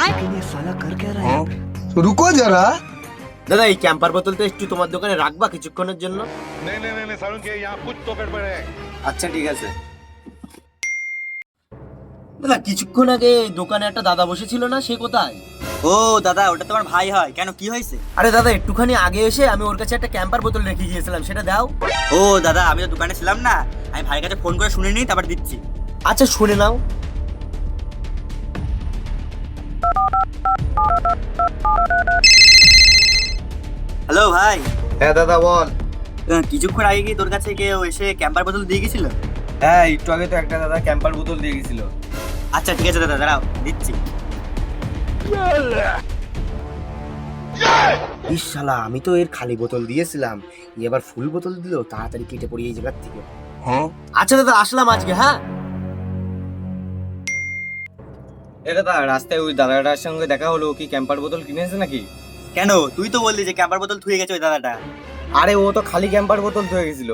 लेकिन ये साला कर क्या रहा है? रुको जरा। দাদা এই ক্যাম্পার বোতলটা একটু তোমার দোকানে রাখবা কিছুক্ষণের জন্য? नहीं नहीं नहीं सारुण के यहाँ कुछ तो गड़बड़ है। আচ্ছা ঠিক আছে। দাদা কিছুক্ষণ আগে দোকানে একটা দাদা বসেছিল না, সে কোথায়? ও দাদা, ওটা তোমার ভাই হয়, কেন কি হয়েছে? আরে দাদা একটুখানি আগে এসে আমি ওর কাছে একটা ক্যাম্পার বোতল রেখে গিয়েছিলাম, সেটা দাও। ও দাদা, আমি তো দোকানে ছিলাম না, আমি ভাইয়ের কাছে ফোন করে শুনে নিই, তারপর দিচ্ছি। আচ্ছা শুনে নাও। হ্যালো ভাই। হ্যাঁ দাদা বল। কিছুক্ষণ আগে কি তোর কাছে কেউ এসে ক্যাম্পার বোতল দিয়ে গেছিল? হ্যাঁ একটু আগে তো একটা দাদা ক্যাম্পার বোতল দিয়ে গেছিল। আচ্ছা ঠিক আছে দাদা, দাঁড়াও দিচ্ছি। ইস শালা, আমি তো এর খালি বোতল দিয়েছিলাম, এবার ফুল বোতল দিল, তাড়াতাড়ি কেটে পড়ি এই জায়গার থেকে। আচ্ছা দাদা আসলাম আজকে, হ্যাঁ। এ দাদা, রাস্তায় ওই দাদাটার সঙ্গে দেখা হলো, ও কি ক্যাম্পার বোতল কিনেছে নাকি? কেন, তুই তো বললি যে ক্যাম্পার বোতল থুয়ে গেছে ওই দাদাটা। আরে ও তো খালি ক্যাম্পার বোতল ধুয়ে গেছিল।